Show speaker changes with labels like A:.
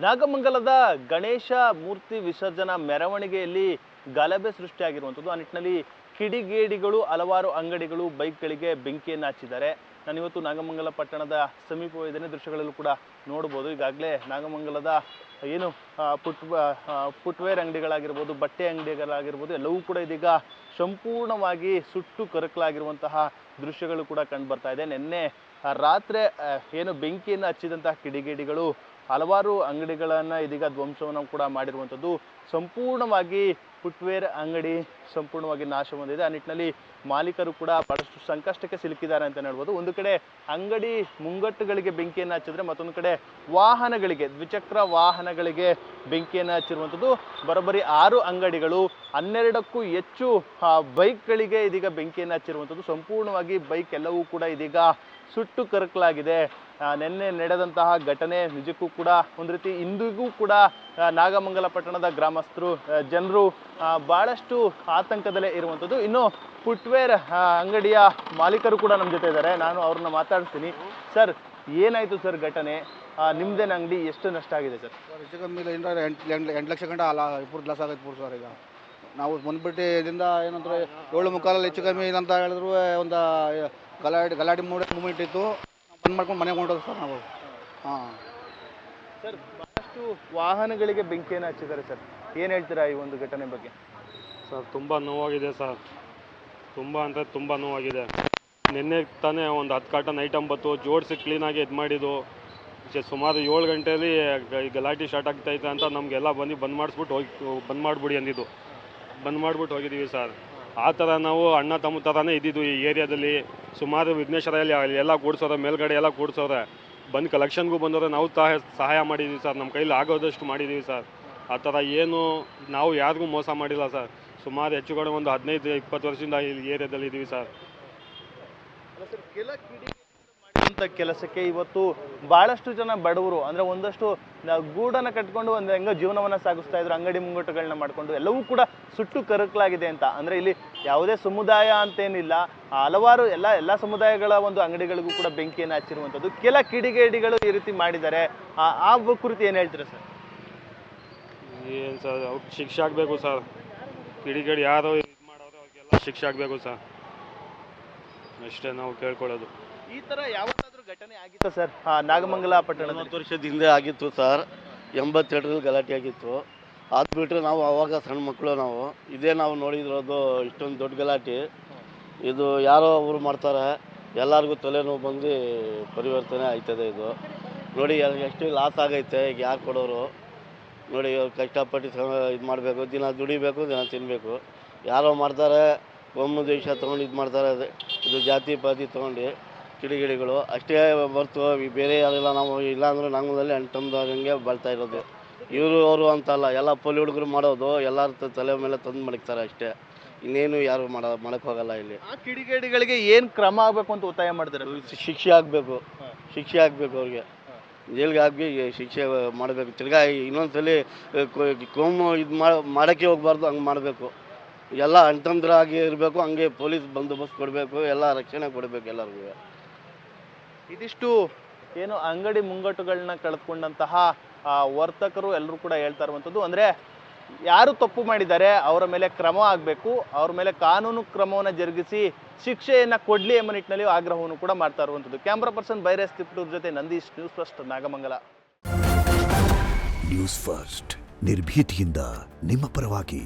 A: ನಾಗಮಂಗಲದ ಗಣೇಶ ಮೂರ್ತಿ ವಿಸರ್ಜನಾ ಮೆರವಣಿಗೆಯಲ್ಲಿ ಗಲಭೆ ಸೃಷ್ಟಿಯಾಗಿರುವಂಥದ್ದು. ಆ ನಿಟ್ಟಿನಲ್ಲಿ ಕಿಡಿಗೇಡಿಗಳು ಹಲವಾರು ಅಂಗಡಿಗಳು ಬೈಕ್ಗಳಿಗೆ ಬೆಂಕಿಯನ್ನು ಹಚ್ಚಿದ್ದಾರೆ. ನಾನಿವತ್ತು ನಾಗಮಂಗಲ ಪಟ್ಟಣದ ಸಮೀಪವಿದ್ದೇನೆ. ದೃಶ್ಯಗಳಲ್ಲೂ ಕೂಡ ನೋಡ್ಬೋದು. ಈಗಾಗಲೇ ನಾಗಮಂಗಲದ ಏನು ಫುಟ್ವೇರ್ ಅಂಗಡಿಗಳಾಗಿರ್ಬೋದು, ಬಟ್ಟೆ ಅಂಗಡಿಗಳಾಗಿರ್ಬೋದು, ಎಲ್ಲವೂ ಕೂಡ ಇದೀಗ ಸಂಪೂರ್ಣವಾಗಿ ಸುಟ್ಟು ಕರಕಲಾಗಿರುವಂತಹ ದೃಶ್ಯಗಳು ಕೂಡ ಕಂಡು ಬರ್ತಾ ಇದೆ. ನಿನ್ನೆ ರಾತ್ರಿ ಏನು ಬೆಂಕಿಯನ್ನು ಹಚ್ಚಿದಂತಹ ಕಿಡಿಗೇಡಿಗಳು ಹಲವಾರು ಅಂಗಡಿಗಳನ್ನು ಇದೀಗ ಧ್ವಂಸವನ್ನು ಕೂಡ ಮಾಡಿರುವಂಥದ್ದು. ಸಂಪೂರ್ಣವಾಗಿ ಫುಟ್ವೇರ್ ಅಂಗಡಿ ಸಂಪೂರ್ಣವಾಗಿ ನಾಶ ಹೊಂದಿದೆ. ಆ ನಿಟ್ಟಿನಲ್ಲಿ ಮಾಲೀಕರು ಕೂಡ ಬಹಳಷ್ಟು ಸಂಕಷ್ಟಕ್ಕೆ ಸಿಲುಕಿದ್ದಾರೆ ಅಂತ ಹೇಳ್ಬೋದು. ಒಂದು ಕಡೆ ಅಂಗಡಿ ಮುಂಗಟ್ಟುಗಳಿಗೆ ಬೆಂಕಿಯನ್ನು ಹಚ್ಚಿದ್ರೆ, ಮತ್ತೊಂದು ಕಡೆ ವಾಹನಗಳಿಗೆ, ದ್ವಿಚಕ್ರ ವಾಹನಗಳಿಗೆ ಬೆಂಕಿಯನ್ನು ಹಚ್ಚಿರುವಂಥದ್ದು. ಬರೋಬ್ಬರಿ 6 ಅಂಗಡಿಗಳು, 12ಕ್ಕೂ ಹೆಚ್ಚು ಬೈಕ್ಗಳಿಗೆ ಇದೀಗ ಬೆಂಕಿಯನ್ನು ಹಚ್ಚಿರುವಂಥದ್ದು. ಸಂಪೂರ್ಣವಾಗಿ ಬೈಕ್ ಎಲ್ಲವೂ ಕೂಡ ಇದೀಗ ಸುಟ್ಟು ಕರಕಲಾಗಿದೆ. ನಿನ್ನೆ ನಡೆದಂತಹ ಘಟನೆ ನಿಜಕ್ಕೂ ಕೂಡ ಒಂದು ರೀತಿ ಇಂದಿಗೂ ಕೂಡ ನಾಗಮಂಗಲ ಪಟ್ಟಣದ ಗ್ರಾಮಸ್ಥರು ಜನರು ಬಹಳಷ್ಟು ಆತಂಕದಲ್ಲೇ ಇರುವಂಥದ್ದು. ಇನ್ನು ಫುಟ್ವೇರ್ ಅಂಗಡಿಯ ಮಾಲೀಕರು ಕೂಡ ನಮ್ಮ ಜೊತೆ ಇದ್ದಾರೆ. ನಾನು ಅವ್ರನ್ನ ಮಾತಾಡ್ತೀನಿ. ಸರ್, ಏನಾಯಿತು ಸರ್ ಘಟನೆ? ನಿಮ್ದೇನು ಅಂಗಡಿ ಎಷ್ಟು ನಷ್ಟ ಆಗಿದೆ ಸರ್?
B: ಹೆಚ್ಚು ಕಮ್ಮಿ 8 ಲಕ್ಷ ಗಂಟೆ ಪೂರ್ತಿ ಲಾಸ್ ಆಗೈತೆ ಪೂರ್ತಿ ಸರ್. ಈಗ ನಾವು ಬಂದ್ಬಿಟ್ಟಿದಿಂದ ಏನಂದ್ರೆ 7:45 ಹೆಚ್ಚು ಕಮ್ಮಿ ಏನಂತ ಹೇಳಿದ್ರು ಒಂದು ಗಲಾಟೆ ಮೂಮೆಂಟ್ ಇತ್ತು. ಬಂದ್ ಮಾಡ್ಕೊಂಡು ಮನೆಗೆ ಹೊಂಟೋದು ಸರ್ ನಾವು.
A: ಸರ್, ಬಹಳಷ್ಟು ವಾಹನಗಳಿಗೆ ಬೆಂಕಿಯನ್ನು ಹಚ್ಚಿದ್ದಾರೆ ಸರ್. ಏನು ಹೇಳ್ತೀರಾ ಈ ಒಂದು ಘಟನೆ ಬಗ್ಗೆ?
C: ಸರ್, ತುಂಬ ನೋವಾಗಿದೆ ಸರ್. ತುಂಬ ಅಂದರೆ ತುಂಬ ನೋವಾಗಿದೆ. ನಿನ್ನೆ ತಾನೇ ಒಂದು 10 ಕಾರ್ಟನ್ ಐಟಮ್ ಬತ್ತು, ಜೋಡಿಸಿ ಕ್ಲೀನಾಗಿ ಇದು ಮಾಡಿದ್ದು. ಸುಮಾರು 7 ಗಂಟೆಯಲ್ಲಿ ಗಲಾಟೆ ಸ್ಟಾರ್ಟ್ ಆಗ್ತೈತೆ ಅಂತ ನಮಗೆಲ್ಲ ಬಂದ್ ಮಾಡಿಬಿಡಿ ಅಂದಿದ್ದು. ಬಂದ್ ಮಾಡಿಬಿಟ್ಟು ಹೋಗಿದ್ದೀವಿ ಸರ್. ಆ ಥರ ನಾವು ಅಣ್ಣ ತಮ್ಮ ಥರನೇ ಇದ್ದಿದ್ದು ಈ ಏರಿಯಾದಲ್ಲಿ. ಸುಮಾರು ವಿಘ್ನೇಶ್ವರಲ್ಲಿ ಎಲ್ಲ ಕೂಡ್ಸೋರೆ, ಮೇಲ್ಗಡೆ ಎಲ್ಲ ಕೂಡ್ಸೋರೆ, ಬಂದು ಕಲೆಕ್ಷನ್ಗೂ ಬಂದವ್ರೆ. ನಾವು ಸಹಾಯ ಮಾಡಿದ್ದೀವಿ ಸರ್, ನಮ್ಮ ಕೈಲಿ ಆಗೋದಷ್ಟು ಮಾಡಿದ್ದೀವಿ ಸರ್. ಆ ಥರ ಏನು ನಾವು ಯಾರಿಗೂ ಮೋಸ ಮಾಡಿಲ್ಲ ಸರ್. ಸುಮಾರು ಹೆಚ್ಚು ಕಡೆ ಒಂದು 15-20 ವರ್ಷದಿಂದ ಈ ಏರಿಯಾದಲ್ಲಿ ಇದ್ದೀವಿ ಸರ್.
A: ಕೆಲಸಕ್ಕೆ ಇವತ್ತು ಬಹಳಷ್ಟು ಜನ ಬಡವರು ಅಂದ್ರೆ ಒಂದಷ್ಟು ಗೂಡನ್ನ ಕಟ್ಕೊಂಡು ಒಂದು ಹೆಂಗೋ ಜೀವನವನ್ನ ಸಾಗಿಸ್ತಾ ಇದ್ರು, ಅಂಗಡಿ ಮುಂಗಟ್ಟುಗಳನ್ನ ಮಾಡ್ಕೊಂಡು. ಎಲ್ಲವೂ ಕೂಡ ಸುಟ್ಟು ಕರಕಲಾಗಿದೆ ಅಂತ ಅಂದ್ರೆ ಇಲ್ಲಿ ಯಾವುದೇ ಸಮುದಾಯ ಅಂತೇನಿಲ್ಲ, ಹಲವಾರು ಎಲ್ಲ ಸಮುದಾಯಗಳ ಒಂದು ಅಂಗಡಿಗಳಿಗೂ ಕೂಡ ಬೆಂಕಿಯನ್ನು ಹಚ್ಚಿರುವಂಥದ್ದು. ಕೆಲ ಕಿಡಿಗೇಡಿಗಳು ಈ ರೀತಿ ಮಾಡಿದ್ದಾರೆ. ಆ ಕುರಿತು ಏನು ಹೇಳ್ತೀರಾ ಸರ್?
C: ಏನು ಸರ್, ಅವ್ರಿಗೆ ಶಿಕ್ಷೆ ಆಗಬೇಕು ಸರ್. ಕಿಡಿಗೇಡಿ ಯಾರೋ ಇದು ಮಾಡೋರು ಅವ್ರಿಗೆಲ್ಲ ಶಿಕ್ಷೆ ಆಗಬೇಕು ಸರ್, ಅಷ್ಟೇ ನಾವು ಕೇಳ್ಕೊಳ್ಳೋದು.
A: ಈ ತರ ಯಾವತ್ತಾದ್ರೂ ಘಟನೆ ಆಗಿತ್ತು ಸರ್ ನಾಗಮಂಗಲ ಪಟ್ಟಣ?
D: 40 ವರ್ಷದ ಹಿಂದೆ ಆಗಿತ್ತು ಸರ್. 82ರಲ್ಲಿ ಗಲಾಟೆ ಆಗಿತ್ತು. ಅದು ಬಿಟ್ಟರೆ ನಾವು ಅವಾಗ ಸಣ್ಣ ಮಕ್ಕಳು ನಾವು ನಾವು ನೋಡಿದಿರೋದು ಇಷ್ಟೊಂದು ದೊಡ್ಡ ಗಲಾಟೆ. ಇದು ಯಾರೋ ಅವರು ಮಾಡ್ತಾರೆ, ಎಲ್ಲರಿಗೂ ತಲೆನೋವು ಬಂದು ಪರಿವರ್ತನೆ ಆಯ್ತದೆ. ಇದು ನೋಡಿ ಎಷ್ಟು ಲಾಸ್ ಆಗೈತೆ. ಈಗ ಯಾರು ಕೊಡೋರು ನೋಡಿ, ಕಷ್ಟಪಟ್ಟು ಇದು ಮಾಡಬೇಕು, ದಿನ ದುಡಿಬೇಕು, ದಿನ ತಿನ್ನಬೇಕು. ಯಾರೋ ಮಾಡ್ತಾರೆ ಒಮ್ಮೆ ದೇಶ ತೊಗೊಂಡು ಇದು ಮಾಡ್ತಾರೆ. ಇದು ಜಾತಿ ಪಾತಿ ತೊಗೊಂಡು ಕಿಡಿಗೇಡಿಗಳು ಅಷ್ಟೇ ಹೊರ್ತು ಬೇರೆ ಯಾರಿಲ್ಲ. ನಾವು ಇಲ್ಲಾಂದ್ರೆ ನಾಗಮಂಗಲದಲ್ಲಿ ಅಂಟಮ್ದಂಗೆ ಬಾಳ್ತಾ ಇರೋದು. ಇವರು ಅವರು ಅಂತಲ್ಲ, ಎಲ್ಲ ಪೊಲಿ ಹುಡುಗರು ಮಾಡೋದು, ಎಲ್ಲರ ತಲೆ ಮೇಲೆ ತಂದು ಮಡಗ್ತಾರೆ ಅಷ್ಟೇ. ಇನ್ನೇನು ಯಾರು ಮಾಡಕ್ಕೆ ಹೋಗಲ್ಲ ಇಲ್ಲಿ.
A: ಆ ಕಿಡಿಗೇಡಿಗಳಿಗೆ ಏನು ಕ್ರಮ ಆಗಬೇಕು ಅಂತ ಒತ್ತಾಯ ಮಾಡ್ತಾರೆ?
D: ಶಿಕ್ಷೆ ಆಗಬೇಕು, ಶಿಕ್ಷೆ ಆಗಬೇಕು ಅವ್ರಿಗೆ. ಜೈಲಿಗೆ ಹಾಕಿ ಶಿಕ್ಷೆ ಮಾಡಬೇಕು. ತಿರ್ಗಾ ಇನ್ನೊಂದ್ಸಲಿ ಕೋಮು ಇದು ಮಾಡೋಕ್ಕೆ ಹೋಗ್ಬಾರ್ದು, ಹಂಗೆ ಮಾಡಬೇಕು. ಎಲ್ಲ ಅಂಟಂದ್ರಾಗಿ ಇರಬೇಕು, ಹಂಗೆ ಪೊಲೀಸ್ ಬಂದೋಬಸ್ತ್ ಕೊಡಬೇಕು, ಎಲ್ಲ ರಕ್ಷಣೆ ಕೊಡಬೇಕು ಎಲ್ಲರಿಗೂ.
A: ಇದಿಷ್ಟು ಏನು ಅಂಗಡಿ ಮುಂಗಟ್ಟುಗಳನ್ನ ಕಳೆದುಕೊಂಡಂತಹ ವರ್ತಕರು ಎಲ್ಲರೂ ಕೂಡ ಹೇಳ್ತಾ ಇರುವಂಥದ್ದು. ಅಂದರೆ ಯಾರು ತಪ್ಪು ಮಾಡಿದ್ದಾರೆ ಅವರ ಮೇಲೆ ಕ್ರಮ ಆಗಬೇಕು, ಅವ್ರ ಮೇಲೆ ಕಾನೂನು ಕ್ರಮವನ್ನು ಜರುಗಿಸಿ ಶಿಕ್ಷೆಯನ್ನು ಕೊಡಲಿ ಎಂಬ ನಿಟ್ಟಿನಲ್ಲಿ ಆಗ್ರಹವನ್ನು ಕೂಡ ಮಾಡ್ತಾ ಇರುವಂಥದ್ದು. ಕ್ಯಾಮ್ರಾ ಪರ್ಸನ್ ಬೈರೇಶ್ ತಿಪ್ಟೂರ್ ಜೊತೆ Nandish, news first, Nagamangala.
E: News first, ನಿರ್ಭೀತಿಯಿಂದ ನಿಮ್ಮ ಪರವಾಗಿ.